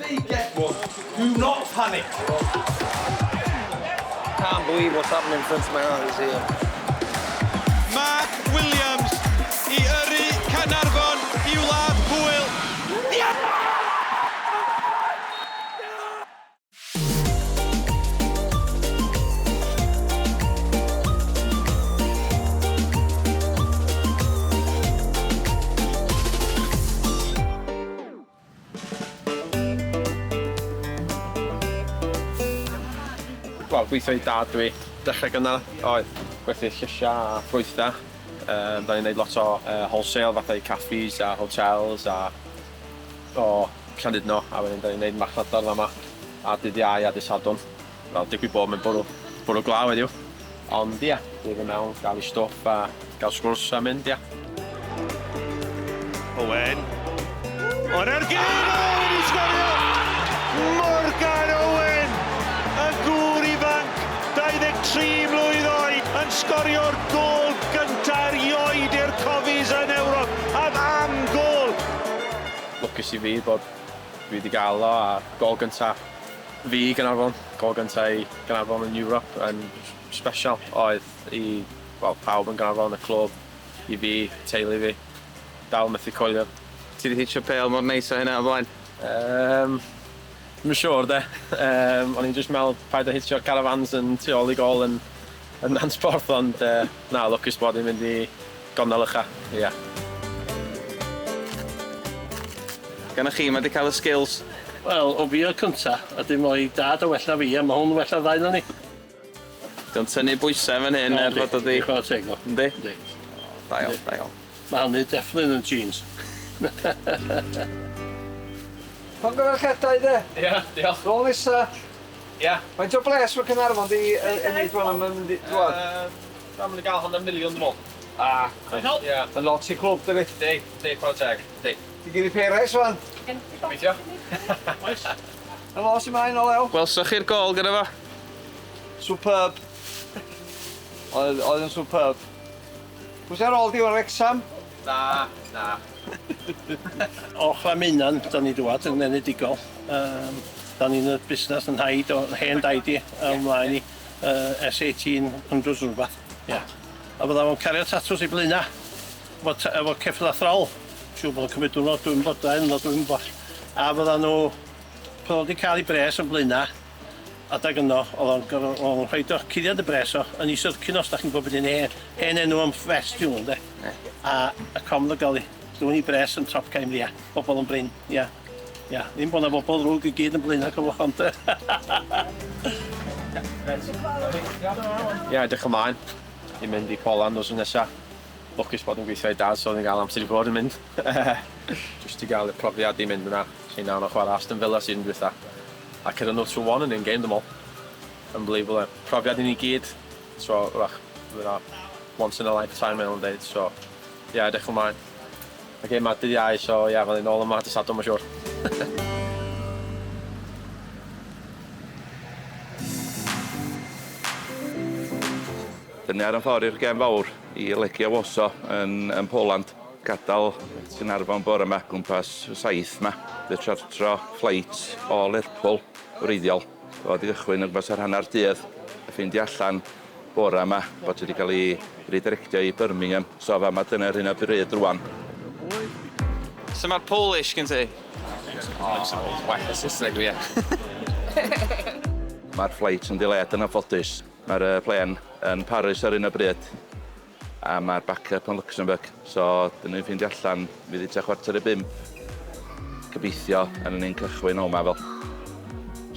they get one, do not panic. Can't believe what's happening in front of my eyes here. Mark Williams I yrru Caernarfon I Wlad Pwyl. Wel, gweithio I dad dwi. Dechrau gynnar oedd gwerthu llysia a ffrwytha. Da ni'n neud lot o wholesale fatha I caffis a hotels a o Llandudno a wedyn da ni'n neud machnadau yma a dydd Iau a dydd Sadwrn. Wel, digwydd bod mewn bwrw glaw heddiw. Ond ia, dwi'n mynd mewn, gael I stwff a gael sgwrs a mynd, ia. Owen. O'r ergyd! Owen I Sgorio! Morgan Owen! Y gŵr ifanc, 23 mlwydd oed, yn sgorio'r gôl gyntaf erioed i'r Cofis yn Ewrop. Am gôl! Lwcus I fi bod fi wedi gael o a gol gyntaf fi I Gaernarfon. Gol gyntaf I Gaernarfon yn Ewrop yn special oedd I pawb yn Gaernarfon, y clwb, I fi, teulu fi. Dal methu coelio. Ti wedi hitio pêl mor neis o hynna o blaen? Dwi'n siŵr de. O'n i'n just meddwl paid o hitio carafans yn tu ôl I gol yn Nansporth, ond na, lwcus bod i'n mynd I gonnol ucha. Ia. Gynna chi, mae wedi cael y skills? Wel, o fi o'r cynta, a dim o'i dad o well na fi, a mae hwn well na ddau na ni. Dwi'n tynnu bwysau fan hyn er bod o di... Dwi'n chwarae teg o. Yndi? Yndi. Da iawn, da iawn. Mae hynny definitely yn jeans. Pan gyfer lledau de? Ia, diolch. Rôl nesa. Ia. Faint o bles mae Caernarfon di ennill fan am yn dwad? Dwi'n mynd I gael hon yn miliwn dwi'n meddwl. Ia. Yn lot I clwb dy fi. Di, chwarae teg. Di. Di gyd I peres fan. Gobeithio. Yn los I maen o lew. Gwelsoch chi'r gol gyda fo? Superb. Oedd yn superb. Pwys ar ôl di o'r exam? Na. O Chlaminan, da ni dwad yn enedigol. Da ni'n y busnes yn haid o hen daid I ymlaen I S1800 rhywbeth. Ia. A fydda fo'n cario tatws I blaena. Efo ceffyl a throl. Siŵr bod nhw'n cymryd diwrnod, dwi'n bodau, dwi'n bod. A fydda nhw, pan oedd wedi cael I bres yn blaena, adag yno, oedd o'n rhaid o cuddiad y bres o, yn isod cyn os da chi'n gwybod yn hen enw am fest yw hwn, de. A com y goli, dwi'n I bres yn top caim lia, bobl yn bryn, ia. Ia, ddim bod na bobl rwg I gyd yn blaen ac o fo de. Ia, edrych ymlaen I mynd I Poland os nesa. Lwcus bod yn gweithio I dad, so oedd yn cael amser I fod yn mynd. Just I gael y profiad I mynd yna. Sy'n nawn o chwarae Aston Villa sy'n dwytha. A cyrra nhw 2-1 yn un-game dim ol. Unbelievable. Profiad I ni gyd. So, once in a lifetime mae'n dweud. So, ia, edrych ymlaen. Mae gêm ar dydd Iau, so ia, fel ein ôl yma, dydd Sadwrn, mae'n siŵr. Dyn ni ar yn ffordd i'r gêm fawr I Legia Warsaw yn Poland. Gadael Caernarfon bore yma, gwmpas 7 yma. Fe chartro flight o Lerpwl, wreiddiol. Oedd I gychwyn yn gwmpas ar hanner dydd. A ffindi allan bore yma bod wedi cael ei redirectio I Birmingham. So fa yma dyna'r hyn o bryd rwan. So mae'r Polish gen ti? Well, y Saesneg fi, ie. Mae'r flight yn diled yn anffodus. Mae'r plen yn Paris ar un o bryd. A mae'r backup yn Luxembourg. So, dyn ni'n ffeindio allan, fydd I tua 4:45. Gobeithio yn ni'n cychwyn o yma fel.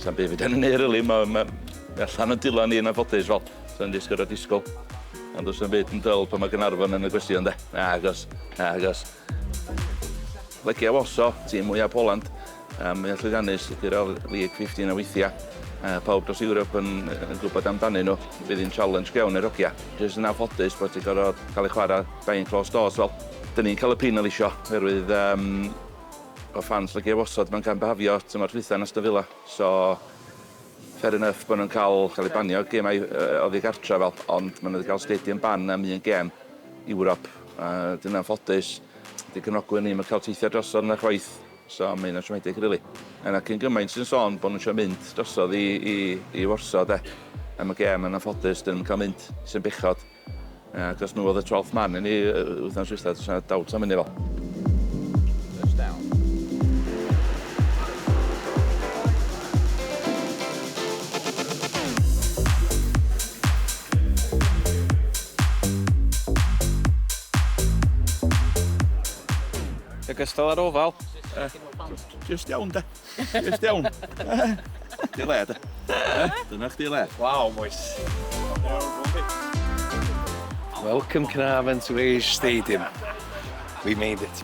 Sa'n byd fydd yn ei ryli, mae allan yn dilyn ni'n anffodus fel. Sa'n disgwyl o disgwyl. Ond os yn byd yn dyl pan mae Caernarfon yn y gwestiwn, de. Na, agos. Legia Warsaw, tîm mwyaf Poland. Mae'n llwyddiannus ydy'r League 15 o weithiau. Pawb dros Ewrop yn gwybod amdanyn nhw. Bydd hi'n challenge gewn i'r hogia. Jyst yn anffodus bod ti'n gorfod cael ei chwarae behind closed doors fel. Dyn ni'n cael y penal isio, oherwydd o fans Legia Warsaw mae'n cael behafio tymor dwytha yn Aston Villa. So, fair enough bod nhw'n cael ei banio gemau oddi gartra fel, ond maen nhw wedi cael stadium ban am un gem Ewrop. Dyn nhw'n anffodus. Di cynogwyr ni, mae'n cael teithio drosodd yna chwaith. so mae hynna'n siomedig rili. Yna cyn gymaint sy'n sôn bod nhw'n eisiau mynd drosodd i Warsaw de. Am y gêm yn anffodus, dyn nhw'n cael mynd sy'n bechod. Ac os nhw oedd y 12th man yn ei wythnos dwytha, sy'n dawt am hynny fel. Ogystal ar ofal. Just iawn de. Just iawn. Di le de. Dyna chdi le. Waw, boys. Welcome Caernarfon to Age Stadium. We made it.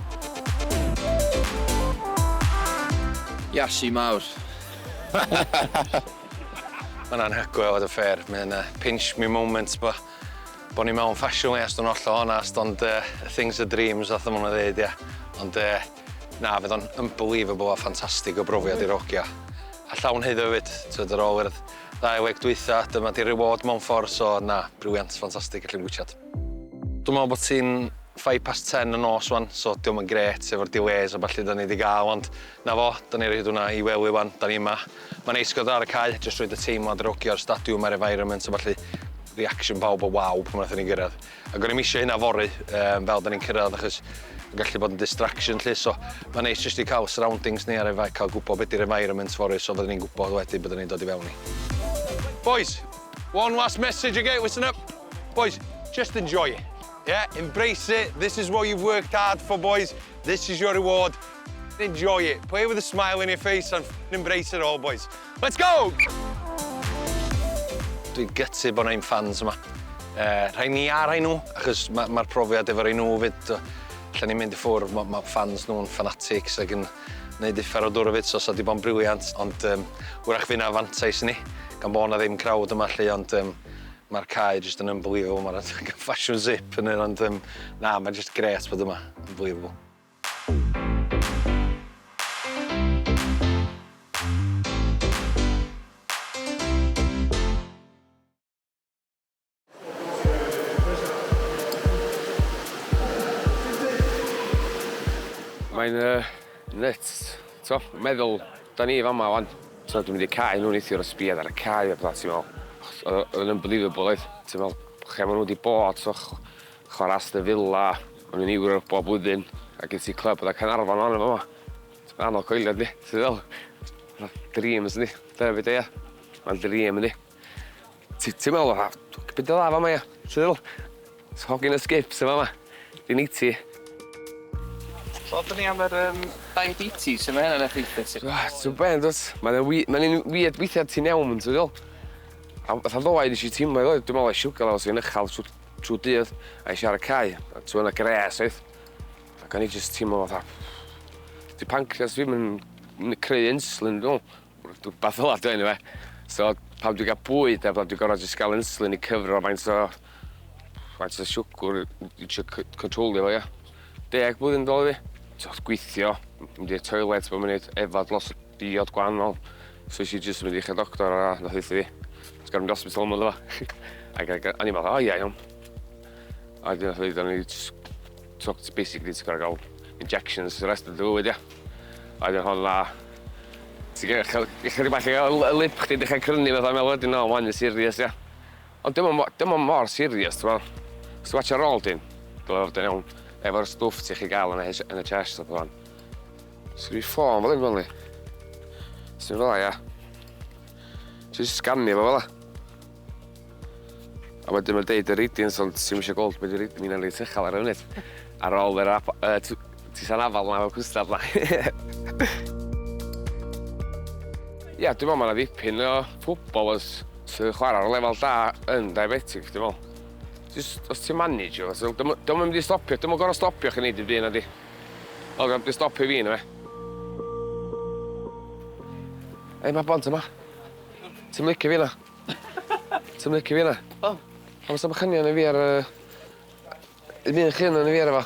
Iasu mawr. Mae'n anhygoel oedd y ffair. Mae'n pinch me moments bo ni mewn fashion last yn oll o honest, ond things are dreams, oedd hwnnw ddeud, ia. Ond na, fydd o'n unbelievable a ffantastig o brofiad i'r hogia. A llawn hyddo fyd, ar ôl i'r 2 weg dwytha, dyma di reward mewn ffordd, so na, briliant, ffantastig allu'n gwysiad. Dwi'n meddwl bod ti'n 10:05 y nos wan, so diolch yn gret efo'r delays a falle da ni wedi gael, ond na fo, da ni wedi hwnna i wely wan, da ni yma. Mae'n neis gwrdd ar y cae, jyst roed y teimlad yr hogia o'r stadiwm a'r environment, a falle reaction pawb o waw pan wnaethon ni gyrraedd. Ac o'n i'n eisiau hynna fory, fel da ni'n cyrraedd, achos yn gallu bod yn distraction lle, so mae'n neis jyst i cael surroundings ni ar efo, cael gwybod beth yw'r environment fory, so byddwn ni'n gwybod wedyn byddwn ni'n dod i fewn ni. Boys, one last message again, listen up. Boys, just enjoy it. Yeah, embrace it. This is what you've worked hard for, boys. This is your reward. Enjoy it. Play with a smile on your face and embrace it all, boys. Let's go! Dwi'n gytu bod na'n fans yma. Rhaid ni ar rhaid nhw, achos mae'r profiad efo'r un nhw fyd. Lle ni'n mynd i ffwrdd, mae fans nhw'n fanatics ac yn gwneud uffar o dŵr o fyd, so sa di bo'n briliant, ond wrach fi na fantais ni, gan bod na ddim crowd yma lle, ond mae'r cae jyst yn unbelievable, mae'r fashion zip yn ond na, mae'n jyst gret bod yma, unbelievable. Mae'n nuts, to, meddwl, da ni fama wan. So dwi'n mynd i cae nhw'n eithio o'r sbiad ar y cae a beth, ti'n meddwl. Oedd yn unbelievable, oedd. Ti'n meddwl, lle maen nhw wedi bod, so chwarae villa, o'n i'n Ewrop bob blwyddyn, a gen ti clwb oedd Caernarfon o'n efo yma. Ti'n anodd coelio, di, ti'n meddwl. Dreams, di, dyna beth ia. Mae'n dream, di. Ti'n meddwl, beth dda fama, ia, ti'n meddwl. Hogyn y skips yma, di niti. So, dyn ni am yr diabetes, sy'n hynny'n effeithio ti? Ti'n ben, dod. Mae'n weird weithiau ti'n iawn, ti'n meddwl. A fatha ddoe, nes i teimlo, dwi'n meddwl siwgar fel sy'n uchel trwy dydd, a eisiau ar y cae, a ti'n meddwl gres, oedd. Ac o'n i jyst teimlo fatha, di pancreas fi'n mynd creu insulin, dwi'n meddwl, bath fel dwi'n fe. So, pam dwi'n cael bwyd, a dwi'n gorfod jyst gael insulin i cyfro faint o siwgr i controlio fo, ia. 10 blwyddyn dod fi. Ti'n gweithio, mynd i'r toilet, bod mynd efad los diod gwahanol. So eisiau jyst mynd i'ch doctor a nath eithaf fi. Ti'n gael mynd i hospital yma dda. Ac o'n i'n meddwl, o ie, iawn. A dwi'n nath o'n i basically ti'n gael injections y rest of the bywyd, ia. A dwi'n hwnna, ti'n gael chydig bach y lip chdi dechrau crynu fatha meddwl wedyn, no, wan yn serious, ia. Ond dim ond mor serious, ti'n meddwl. Os ti'n watch ar ôl dyn, dwi'n iawn. Efo'r stwff ti'n chi gael yn y chest o pan. Sgwri ffôn fel un fel ni. Sy'n fel ia. Ti'n sganio fo fel la. A wedyn mae'n deud y readings, ond ti'n eisiau gweld beth yw'r reading, mi'n rhaid uchel ar y funud. Ar ôl yr ti sa'n afal na fel cwstad na. Ia, dwi'n meddwl mae'n ddipyn o ffwbol sy'n chwarae ar lefel da yn diabetic, dwi'n meddwl. Os ti'n manage o, dwi'n mynd i stopio, dwi'n mynd gorau stopio chi'n neud i'r byd na di. O, dwi'n mynd i stopio fi yna fe. Ei, mae bont yma. Ti'n licio fi yna? Ti'n licio fi yna? O. Ond sa'n bychynion i fi ar mi'n chyn yn i fi ar efo.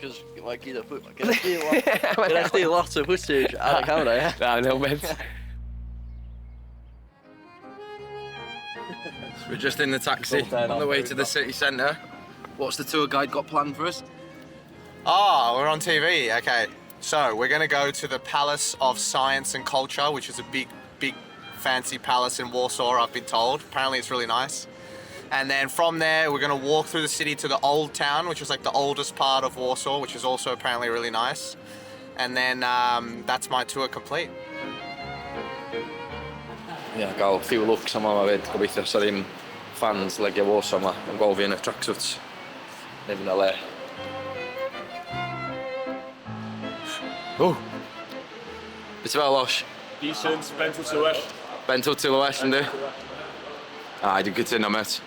Cos mae gyd o ffwt. Gyda chdi lot o footage ar y camera, ie? Na, yn helmet. We're just in the taxi on the way to the city centre. What's the tour guide got planned for us? Oh, we're on TV, okay. So we're going to go to the Palace of Science and Culture, which is a big fancy palace in Warsaw, I've been told. Apparently it's really nice. And then from there, we're going to walk through the city to the Old Town, which is like the oldest part of Warsaw, which is also apparently really nice. And then that's my tour complete. Ie, gael few looks am yma fyd. Gobeithio sa ddim fans Legia Warsaw yma yn gweld fi yn y tracksuits. Neu fy'n y le. O! Beth fel, Osh? Decent, bent wrth well. Bent up to the west, ynddi? I did good to mate.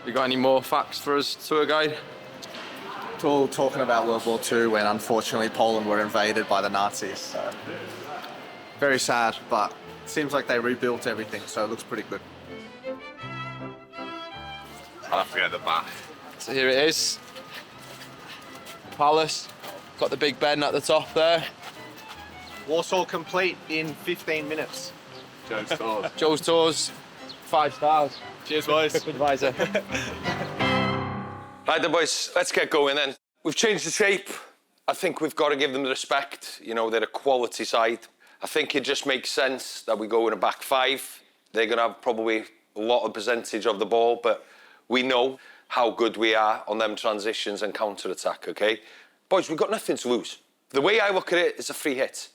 You got any more facts for us, tour guide? It's all talking about World War II when unfortunately Poland were invaded by the Nazis. So. Very sad, but it seems like they rebuilt everything, so it looks pretty good. I'll forget the back. So here it is. Palace. Got the big Ben at the top there. Warsaw complete in 15 minutes. Joe's tours. Joe's tours, 5 stars. Cheers, boys. TripAdvisor. Right then, boys, let's get going then. We've changed the shape. I think we've got to give them the respect. You know, they're a quality side. I think it just makes sense that we go in a back five. They're going to have probably a lot of percentage of the ball, but we know how good we are on them transitions and counter-attack, OK? Boys, we've got nothing to lose. The way I look at it is a free hit.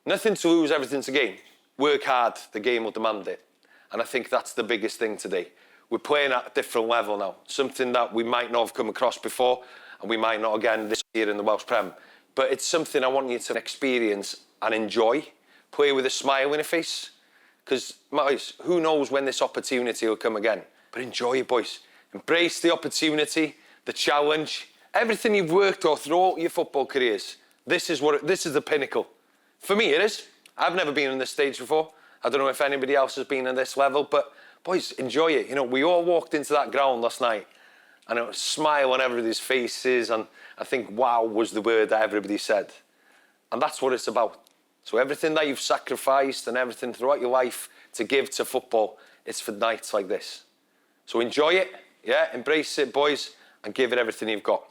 Nothing to lose, everything to gain. Work hard, the game will demand it. And I think that's the biggest thing today. We're playing at a different level now, something that we might not have come across before, and we might not again this year in the Welsh Prem. But it's something I want you to experience and enjoy. Play with a smile on your face. Because, boys, who knows when this opportunity will come again. But enjoy it, boys. Embrace the opportunity, the challenge, everything you've worked for throughout your football careers. This is the pinnacle. For me, it is. I've never been on this stage before. I don't know if anybody else has been on this level, but boys, enjoy it. You know, we all walked into that ground last night and it was a smile on everybody's faces, and I think wow was the word that everybody said. And that's what it's about. So everything that you've sacrificed and everything throughout your life to give to football, it's for nights like this. So enjoy it, yeah, embrace it, boys, and give it everything you've got.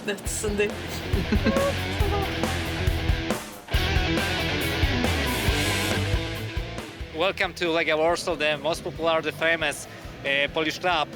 That's Sunday. Welcome to Legia Warsaw, the most popular, the famous Polish club.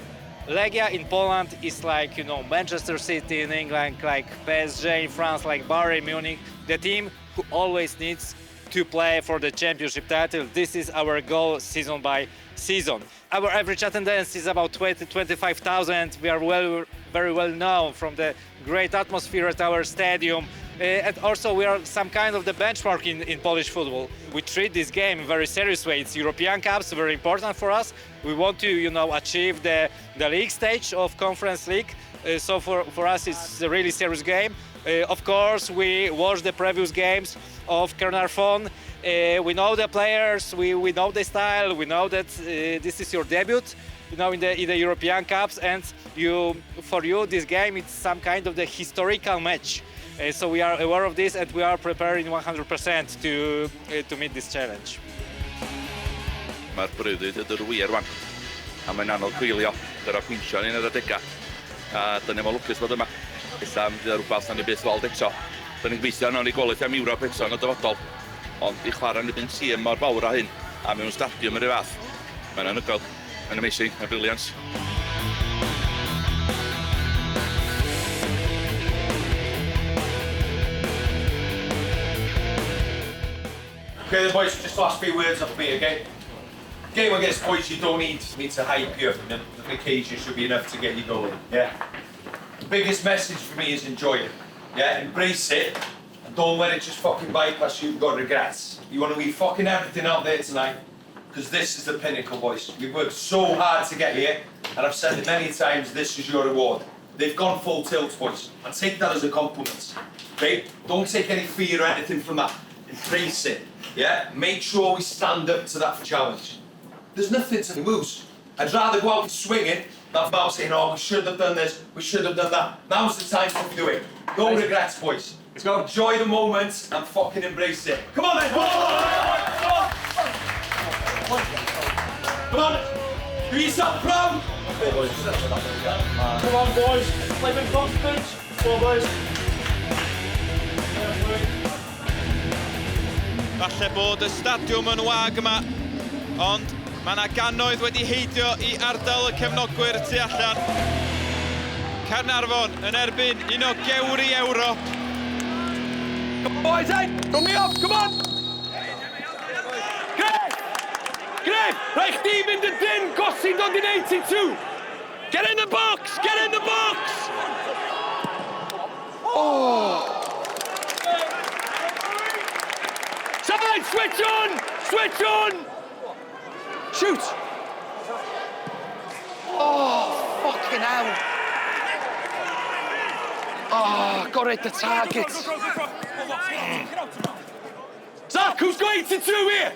Legia in Poland is like, you know, Manchester City in England, like PSG in France, like Bayern Munich. The team who always needs to play for the championship title. This is our goal season by season. Our average attendance is about 20-25,000. We are very well known from the great atmosphere at our stadium. And also we are some kind of the benchmark in Polish football. We treat this game in a very serious way. It's European Cups, very important for us. We want to, you know, achieve the league stage of Conference League. So for us it's a really serious game. Of course, we watch the previous games of Caernarfon. We know the players, we know the style, we know that this is your debut, you know, in the European Cups, and for you this game is some kind of the historical match. So we are aware of this and we are preparing 100% to meet this challenge. Mae'r breuddwyd yn yr wir wan, a mae'n anodd gwylio, dyna pwyntio ni'n yr adegau. A dyna mae'n lwcus bod yma. Ella am fydd rhywbeth na'n ei beth weld eto. Dyna'n gweithio nawn ni golith am Ewrop eto yn y dyfodol. Ond i chwarae yn y byn tîm mor fawr a hyn, a mewn stadiwm yr un fath. Mae'n anhygoel, mae'n amazing, mae'n briliant. Okay, then, boys, just last few words off me, okay? Game against boys, you don't need me to hype you. The occasion should be enough to get you going, yeah? The biggest message for me is enjoy it, yeah? Embrace it, and don't let it just fucking bypass you and got regrets. You want to leave fucking everything out there tonight, because this is the pinnacle, boys. We've worked so hard to get here, and I've said it many times, this is your reward. They've gone full tilt, boys, and take that as a compliment, okay? Don't take any fear or anything from that. Embrace it, yeah? Make sure we stand up to that challenge. there's nothing to lose. I'd rather go out swinging than about saying, oh, we should have done this, we should have done that. Now's the time to do it. No regrets, boys. Let's go. Enjoy the moment and fucking embrace it. Come on, then. Come on. Do yourself proud. Come on, boys. Play with confidence. Come on, boys. Falle bod y stadiwm yn wag yma, ond mae yna gannoedd wedi heidio I ardal y cefnogwyr tu allan. Caernarfon yn erbyn un o gewri Ewrop. Boys, hey! Run me up, come on! Greg! Rhaid chdi fynd yn dyn, gosyn dod in 82! Get in the box! Get in the box! Oh! Side, switch on! Switch on! Shoot! Oh, fucking hell! Oh, got it, the target! Zach, who's got 82 here?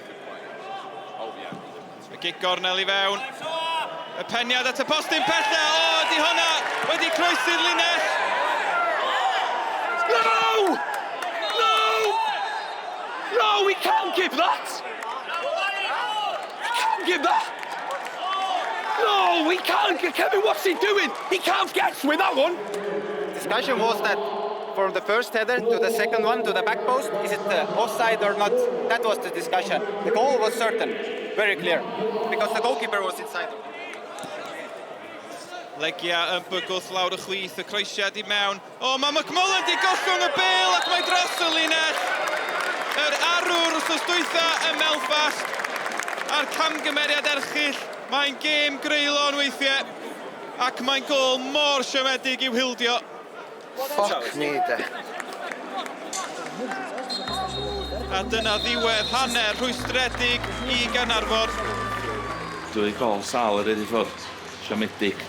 Y gig gornel I fewn. Y peniad at y postyn pella. O, di hwnna wedi croesi'r linell. No! No! No, we can't give that! We can't give that! No, we can't! Kevin, what's he doing? He can't get with that one! Discussion was that from the first header to the second one to the back post, is it offside or not? That was the discussion. The goal was certain, very clear, because the goalkeeper was inside. Legia yn bygwth lawr y chwith, y croesiad I mewn. O, mae McMullen di gollwng y bêl ac mae dros y linell. Yr arwr wrthos dwytha y Melfast a'r camgymeriad erchyll. Mae'n gêm greulon weithiau ac mae'n gol mor siomedig I'w hildio. Fuck me, de. A dyna ddiwedd hanner rhwystredig I Gaernarfon. Dwy gol sal yr edrych ffwrdd, siomedig.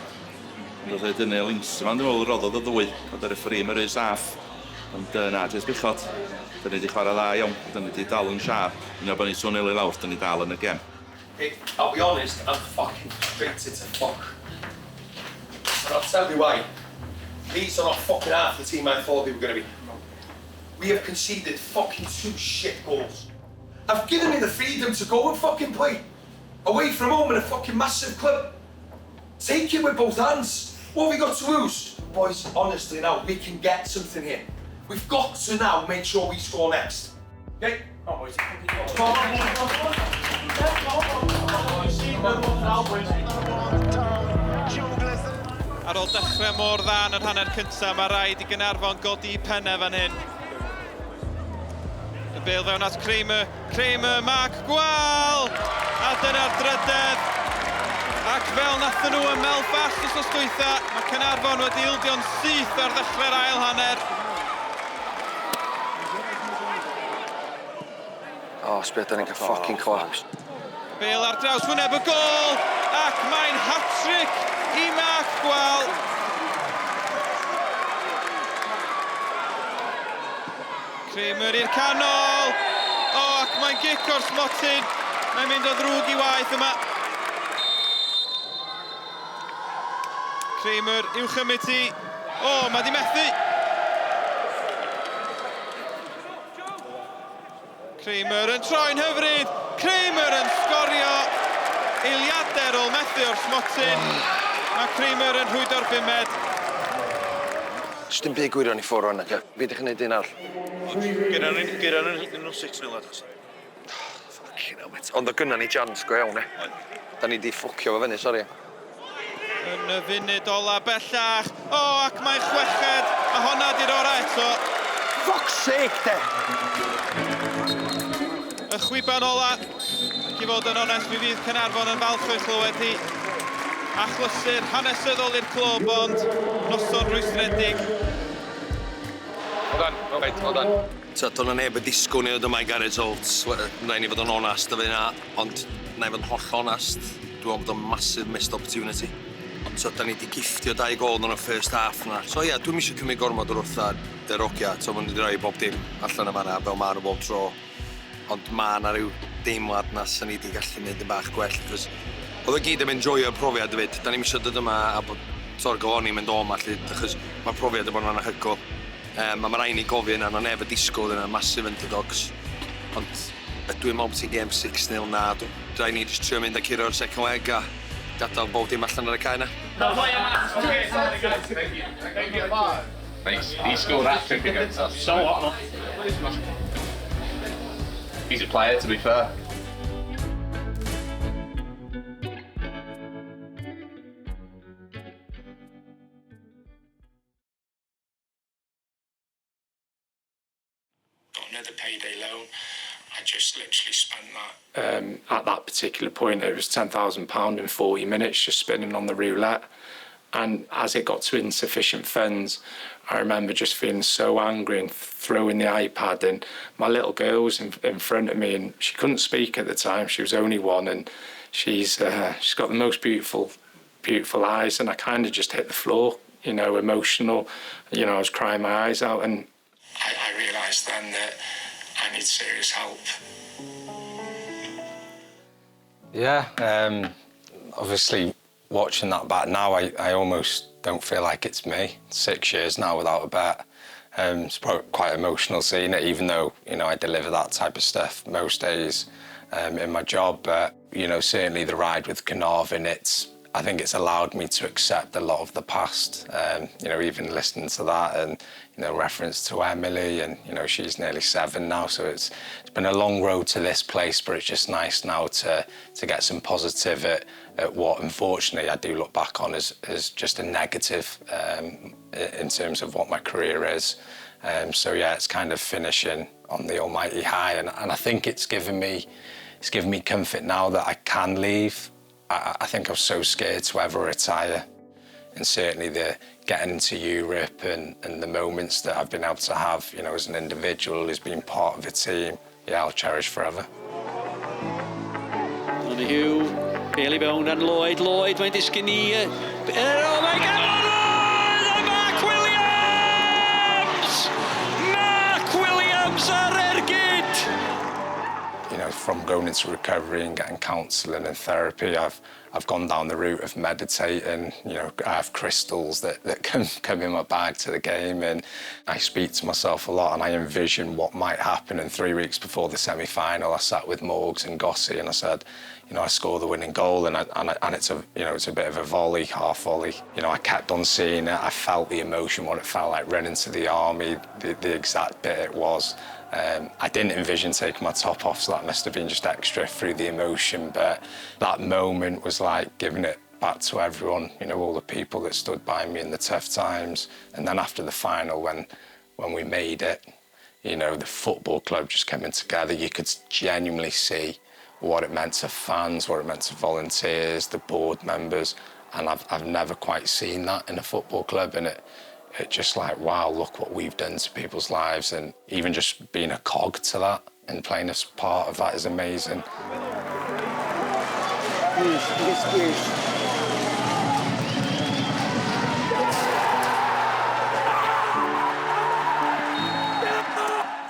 Ond oedd dynnu links yma'n ddweud roddodd o ddwy, oedd yr effri yn rhy saff. Ond na, jyst bichod. Dyn ni wedi chwarae dda iawn, dyn ni wedi dal yn siarp. Un o bod ni'n swnio I lawr, dyn ni dal yn y gem. Hey, I'll be honest, I'm fucking frustrated to fuck. And I'll tell you why. These are not fucking half the team I thought they were going to be. We have conceded fucking 2 shit goals. I've given me the freedom to go and fucking play. Away from home in a fucking massive club. Take it with both hands. What have we got to lose? Boys, honestly now, we can get something here. We've got to now make sure we score next. Okay? Come on, boys. Ar ôl dechrau mor dda yn yr hanner cyntaf, mae rhaid I Gaernarfon godi pennau fan hyn. Y bêl fewn at Kramer, Mark Gwal! A dyna'r drydedd. Ac fel nathon nhw ym Melfast wrthos dwytha, mae Caernarfon wedi ildio'n syth ar ddechrau'r ail hanner. Oh, sbeth, da ni'n cael fucking collapse. Bêl ar draws wyneb y gol, ac mae'n hat-trick I Mark Gwal. Kramer i'r canol. O, ac mae'n gic o'r smotyn. Mae'n mynd o ddrwg I waith yma. Kramer uwch ymyti. O, mae di methu. Kramer yn troi'n hyfryd. Kramer yn sgorio. Eiliadur ôl methu o'r smotyn. Mae Kramer yn rhwydo'r bumed. Just dim byd gwirion I ffwrdd hwnna, ca. Fi ddech chi'n neud un all. Gyda'n nhw 6-0 at os. Fucking hell, mate. Ond o gynna ni chance go iawn, Da ni di ffwcio fo fyny, sori. Yn y funud ola bellach. O, ac mae'n chweched. A honna di'r ora eto. Fuck's sake, de! Y chwiban ola. Ac I fod yn onest, mi fydd Caernarfon yn falch o'i chlywed hi. Achlysur hanesyddol i'r clwb, ond noson rwystredig. Well done. Do'n neb y disgwyl ni oedd yma I Gareth Holt. Na'i ni fod yn onast efo hynna, ond na'i fod yn holl onast. Dwi'n bod yn massive missed opportunity. Da ni wedi gifftio 2 gol yn y first half yna. So ie, dwi'n eisiau cymryd gormod o'r wrth derogia. Mae'n wedi rhoi bob dim allan yma yna, fel ma'n nhw bob tro. Ond ma' 'na ryw deimlad na sy'n ni wedi gallu gwneud yn bach gwell. Oedd o gyd yn enjoyo profiad fyd. Da ni'n eisiau dod yma a bod torgol o'n i'n mynd o yma, achos mae'r profiad yn bod yn anhygoel. Mae rhaid ni gofyn yna, neb y disgwyl yna, massive underdogs. Ond dwi'n meddwl bod ti game 6-0 na. Rhaid ni jyst trio mynd â curo'r second leg a gadael bob dim allan ar y cae yna. Thanks. He scored hat-trick against us. So what, He's a player, to be fair. Another payday loan. I just literally spent that. At that particular point, it was £10,000 in 40 minutes just spinning on the roulette. And as it got to insufficient funds, I remember just feeling so angry and throwing the iPad in. My little girl was in front of me and she couldn't speak at the time. She was only 1 and she's got the most beautiful eyes, and I kind of just hit the floor, you know, emotional. You know, I was crying my eyes out, and I realised then that I need serious help. Yeah, obviously watching that back now, I almost don't feel like it's me. 6 years now without a bet. It's quite emotional seeing it, even though, you know, I deliver that type of stuff most days in my job. But, you know, certainly the ride with Caernarfon, I think it's allowed me to accept a lot of the past. You know, even listening to that and, you know, reference to Emily, and, you know, she's nearly 7 now, so it's been a long road to this place, but it's just nice now to get some positive at what, unfortunately, I do look back on as just a negative in terms of what my career is. So yeah, it's kind of finishing on the almighty high, and I think it's given me comfort now that I can leave. I think I was so scared to ever retire, and certainly the getting into Ewrop and the moments that I've been able to have, you know, as an individual, as being part of a team, yeah, I'll cherish forever. Hugh, Bailey Bound and Lloyd, mae'n disgyn ni. Oh my God! Mark Williams! Mark Williams ar ergyd! You know, from going into recovery and getting counselling and therapy, I've gone down the route of meditating. You know, I have crystals that come in my bag to the game, and I speak to myself a lot and I envision what might happen. And 3 weeks before the semi-final, I sat with Morgs and Gossi and I said, you know, I score the winning goal, and it's a, you know, it's a bit of a volley, half volley. You know, I kept on seeing it. I felt the emotion, what it felt like running to the army, the exact bit it was. I didn't envision taking my top off, so that must have been just extra through the emotion. But that moment was like giving it back to everyone, you know, all the people that stood by me in the tough times. And then after the final, when we made it, you know, the football club just coming together, you could genuinely see what it meant to fans, what it meant to volunteers, the board members. And I've never quite seen that in a football club, and it just like, wow, look what we've done to people's lives, and even just being a cog to that and playing a part of that is amazing.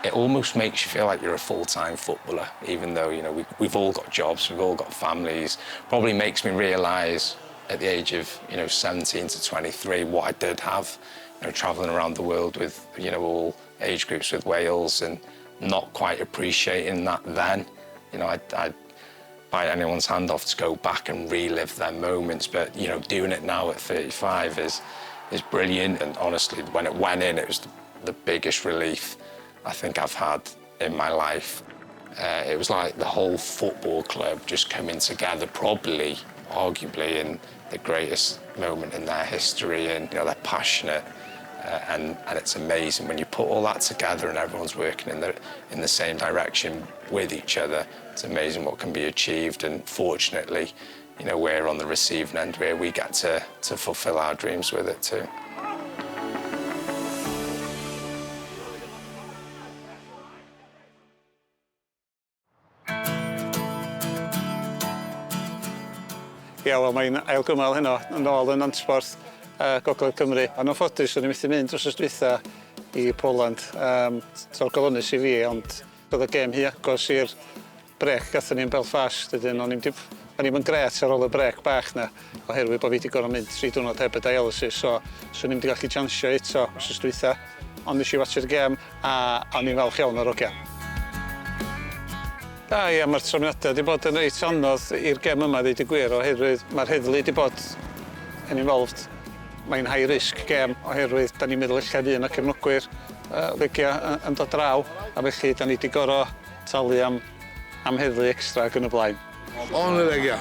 It almost makes you feel like you're a full-time footballer, even though, you know, we've all got jobs, we've all got families. Probably makes me realise at the age of, you know, 17 to 23 what I did have. You know, travelling around the world with, you know, all age groups with Wales, and not quite appreciating that then. You know, I'd bite anyone's hand off to go back and relive their moments, but, you know, doing it now at 35 is brilliant. And honestly, when it went in, it was the biggest relief I think I've had in my life. It was like the whole football club just coming together, probably, arguably, in the greatest moment in their history, and, you know, they're passionate. And it's amazing when you put all that together and everyone's working in the same direction with each other. It's amazing what can be achieved, and fortunately, you know, we're on the receiving end where we get to fulfil our dreams with it too. Ie, wel, mae'n ailgymal heno yn ôl yn Antsport Gogledd Cymru. Yn anffodus, o'n i'n methu mynd dros ysdwytha i Poland. Torgolonus i fi, ond oedd y gêm hi agos i'r brec gathon ni'n Belfast, ydyn o'n ni'n gret ar ôl y brec bach na, oherwydd bod fi wedi gorfod mynd 3 diwrnod heb y dialysis, so swn ni'n wedi gallu chansio eto wrth dwytha, ond nes i watcher gem a o'n i'n falch iawn o'r ogian. Ie, mae'r trefniadau wedi bod yn reit anodd i'r gem yma, ddeud y gwir, oherwydd mae'r heddlu wedi bod yn involved. Mae'n high risk gem, oherwydd da ni'n meddwl eich un o cefnogwyr Legia yn dod draw, a felly da ni wedi gorfod talu am heddlu extra ac yn y blaen. On y Legia?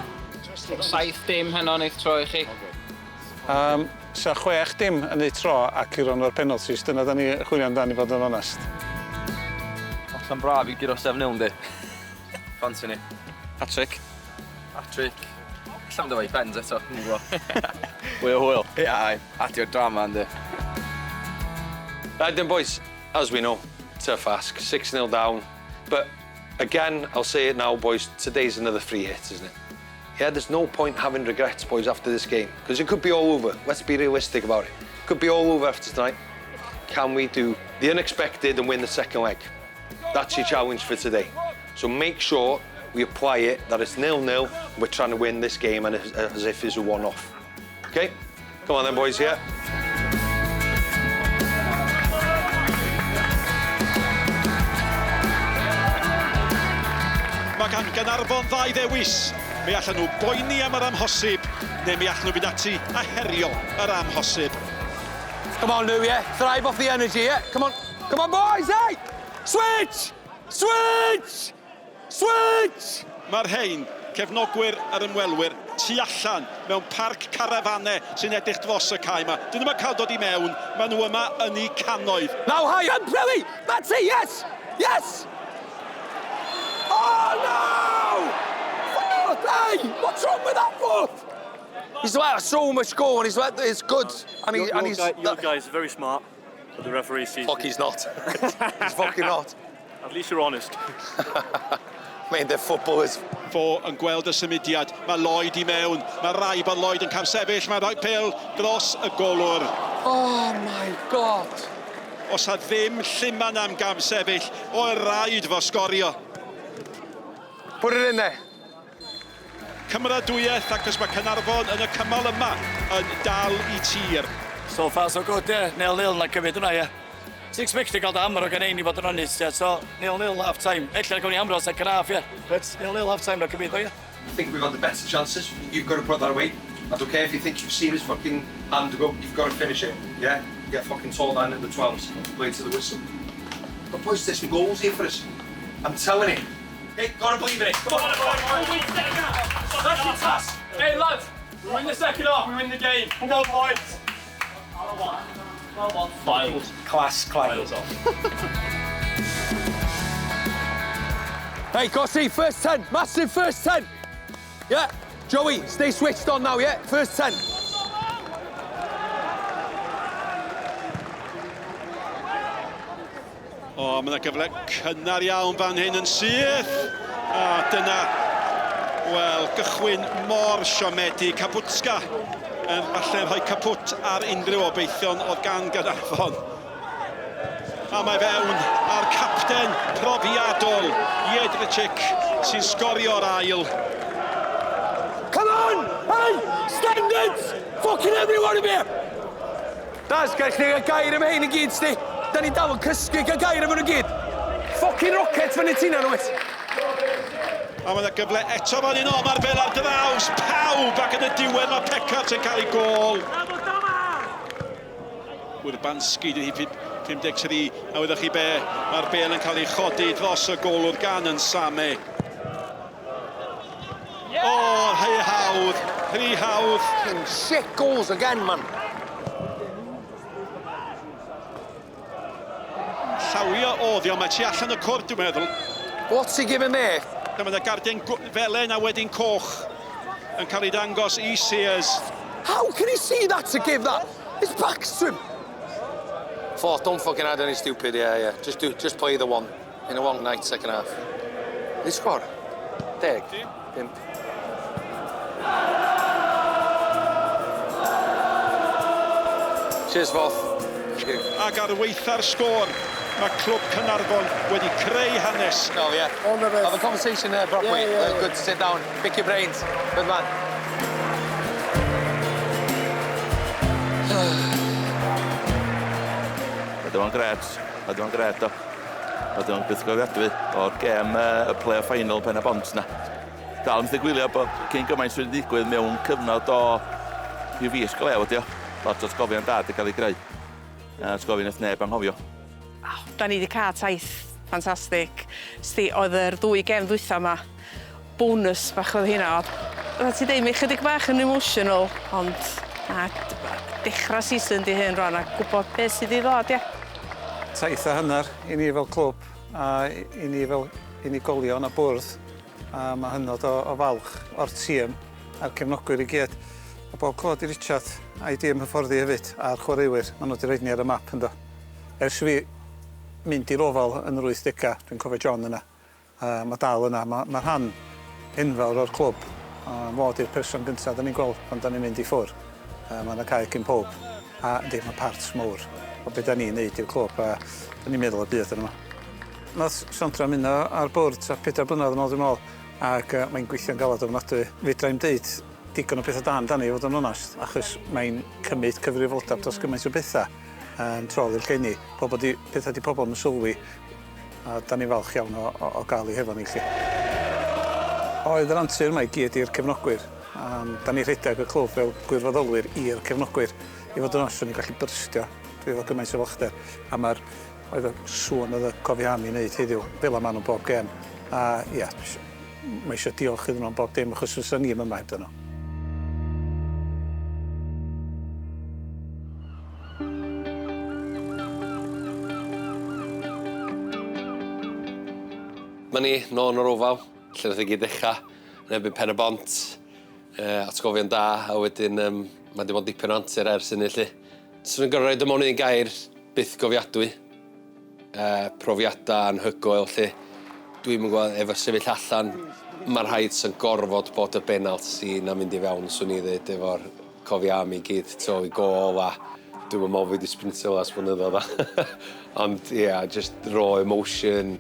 7 dim heno wneud tro i chi? Sa 6 dim yn ei tro ac i ron o'r penalties, dyna da ni chwilio amdani fod yn onest. Allan braf i gyro 7-0 di. Fancy ni. Hat-trick. Hat-trick. Allan dyfa i bens eto. Hwyl, hwyl. Ie, adio'r drama yndi. Right then boys, as we know, tough ask, 6-0 down. But again, I'll say it now boys, today's another free hit, isn't it? Yeah, there's no point having regrets, boys, after this game. Because it could be all over. Let's be realistic about it. It could be all over after tonight. Can we do the unexpected and win the second leg? That's your challenge for today. So make sure we apply it, that it's 0-0, we're trying to win this game and as if it's a one-off. Okay? Come on then, boys, yeah? Mae gan Gaernarfon 2 ddewis. Mi allan nhw boeni am yr amhosib, neu mi allan nhw fynd ati a herio yr amhosib. Come on, Lou, yeah? Thrive off the energy, yeah? Come on. Come on, boys, hey! Switch! Switch! Switch! Mae'r rhain, cefnogwyr a'r ymwelwyr, tu allan mewn parc carafanau sy'n edrych dros y cae yma. Dyn nhw'n cael dod i mewn, maen nhw yma yn eu cannoedd. Now, high up, Billy! Matty, yes! Yes! Oh, no! Foot! Hey! What's wrong with that foot? He's let so much go and he's let it's good. And Your guys are very smart, but the referee sees... Fuck, he's not. He's fucking not. At least you're honest. Mate, they're footballers. Fo yn gweld y symudiad, mae Lloyd i mewn, mae rai bod Lloyd yn cam sefyll, mae rhaid pêl dros y golwr. Oh my God! Os ha ddim lliman am gam sefyll, o'r rhaid fo Sgorio. Put it in there. Cymeradwyaeth ac os mae Caernarfon yn y cymal yma yn dal i tir. So far so good, yeah. 0-0 na cymryd hwnna, yeah. Ti'n expected gael dy hammer o gan ein i fod yn honest, yeah. So 0-0 half time. Ella gawn ni hammer o second half, yeah. But 0-0 half time na cymryd o, yeah. I think we've got the better chances. You've got to put that away. I don't care if you think you've seen his fucking hand go, you've got to finish it, yeah? You get fucking told down at the 12s, play to the whistle. But boys, there's some goals here for us. I'm telling you. Hey, gotta believe in it. Come on, that's your task. Hey, lads! We win the second half, we win the game. Come on, boys! Well on. Files. Class, files off. Hey, Gossi, first 10. Massive first 10. Yeah. Joey, stay switched on now, yeah? First 10. O, mae yna gyfle cynnar iawn fan hyn yn syth. A dyna, wel, gychwyn mor siomedig. Kaputska yn falle rhoi capwt ar unrhyw obeithion oedd gan Gaernarfon. A mae fewn a'r capten profiadol, Jedricic, sy'n sgorio'r ail. Come on! Hey! Standards! Fucking everyone in here! Daz, gael chdi gair am hein i gyd, sti. Da ni dal yn cysgu gair am hwn i gyd. Fucking rocket fan y tina nhw, it. A mae yna gyfle eto fan un o, mae'r fel ar draws, pawb ac yn y diwedd mae Pecart yn cael ei gol. Wyrbanski, 53, a wyddoch chi be, mae'r bel yn cael ei chodi dros y golwr gan yn Same. O, rhy hawdd, rhy hawdd. Shit goals again, man. Llawio oddi, ond mae ti allan y cwrt, dwi'n meddwl. What's he giving there? Mae yna gardien felen a wedyn coch yn cael ei dangos i Sears. How can he see that to give that? His back's to him. Fourth, don't fucking add any stupid, yeah. Just play the one in a long night, second half. They scored? 10. 5. Cheers, Fourth. Ac ar weitha'r sgôr, mae clwb Caernarfon wedi creu hanes. No, yeah. Have a conversation there, properly. Good to sit down, pick your brains. Good man. Ydy o'n gret, ydy o'n gret o. Ydy o'n bythgofiadwy o'r gêm y play-off final Pennod na. Dal yn gwylio bod cyn gymaint sydd wedi digwydd mewn cyfnod o rhyw fis golew ydi o. Lot o sgofion da wedi cael ei greu. Sgofion eith neb anghofio. Da ni wedi cael taith ffantastig. Oedd yr 2 gêm ddwytha yma, bonus bach oedd hynna. Oedd ti dweud, mi chydig bach yn emotional, ond dechrau season di hyn rhan a gwybod beth sydd i ddod, ie. Taith a hanner i ni fel clwb a i ni fel unigolion a bwrdd. A mae hynod o falch o'r tîm a'r cefnogwyr i gyd. A bob clod i Richard a'i dîm hyfforddi hefyd a'r chwaraewyr. Maen nhw wedi rhaid ni ar y map ynddo. Ers fi mynd i'r ofal yn yr 80au, dwi'n cofio John yna. Mae dal yna, mae rhan enfawr o'r clwb. Fod i'r person gyntaf da ni'n gweld pan da ni'n mynd i ffwr. Mae yna cael cyn pob. A ydy, mae parts mawr o beth da ni'n neud i'r clwb a da ni'n meddwl y byd yna. Nath Sandra mynd ar bwrdd a 4 blynedd yn ôl dwi'n meddwl ac mae'n gweithio'n galed ofnadwy. Fedrai'm deud digon o bethau da amdani i fod yn onast achos mae'n cymryd cyfrifoldeb dros gymaint o bethau yn trol i'r geni. Pethau di pobl yn sylwi a da ni'n falch iawn o gael ei hefo ni chi. Oedd yr antur yma i gyd i'r cefnogwyr. Da ni rhedeg y clwb fel gwirfoddolwyr i'r cefnogwyr. I fod yn onast, o'n i'n gallu byrstio. Dwi efo gymaint o fachder. A oedd y sŵn oedd y cofi am i wneud heddiw fel yma nhw'n bob gêm. A ia, mae eisiau diolch iddyn nhw'n bob dim achos fysa ni yma hebdyn nhw. Mae ni nôl yn yr ofal, lle nath i gyd ddechrau, yn ebyn Pennod, atgofion da, a wedyn mae wedi bod dipyn o antur ers hynny, lle. Swn i'n gorau roed y mewn un gair byth gofiadwy, profiadau anhygoel, lle dwi'n gwybod efo sefyll allan, mae'r rhaid sy'n gorfod bod y benalt sy'n mynd i fewn, swn i ddweud, efo'r cofi am i gyd, to i gol, a dwi'n meddwl fi wedi sprintio las blynyddoedd a. Ond ie, just raw emotion,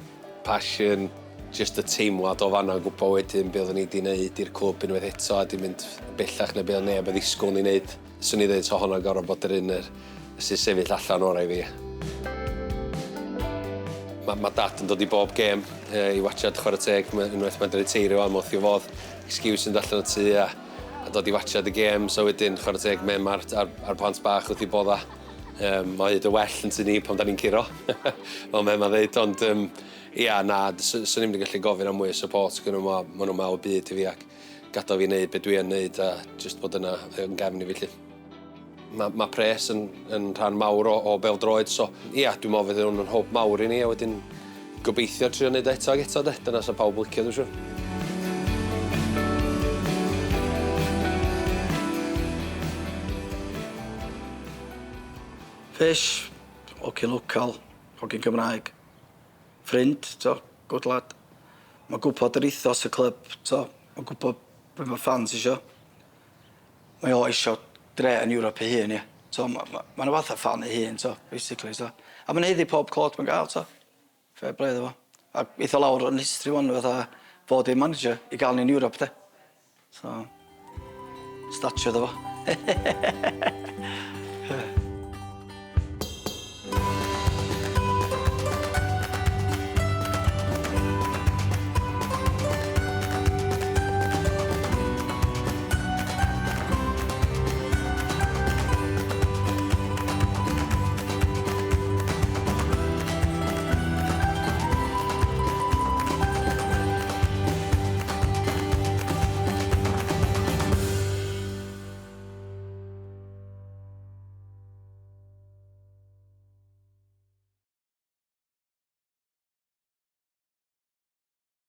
passion, just y teimlad o fanna'n gwybod wedyn beth o'n i wedi gwneud i'r clwb unwaith eto a di mynd bellach na beth neb a ddisgwyl ni'n gwneud. Swn i ddweud so hwnna'n gorfod bod yr un sy'n sefyll allan o'r ei fi. Mae dad yn dod i bob gêm i watchad chwarae teg, unwaith mae'n dweud teirio am wrth i fodd, excuse yn allan o tŷ a dod i watchad y gêm, so wedyn chwarae teg mem ar plant bach wrth i bodda. Mae hyd y well yn tynnu pan da ni'n curo, fel mem a ddeud, ond ia, na, swn i'n mynd i gallu gofyn am mwy o support gyda nhw, maen nhw'n mawr byd i fi ac gadael fi wneud beth dwi yn wneud a just bod yna yn gefn i fi lly. Mae pres yn rhan mawr o pêl-droed, so ia, dwi'n meddwl fydd nhw'n hope mawr i ni a wedyn gobeithio trio wneud eto ag eto, dyna sa pawb licio dwi'n siŵr. Fish, hogyn local, hogyn Gymraeg. Ffrind, good lad. Mae'n gwybod yr ethos y clwb, mae'n gwybod beth mae fans isio. Mae o isio dre yn Ewrop ei hun, ie. Mae'n fath a fan ei hun, basically. A mae'n heddi pob clod mae'n gael, fair play iddo fo. A eitha lawr yn history one, fatha fod ei manager i gael ni'n Ewrop, de. Statio iddo fo.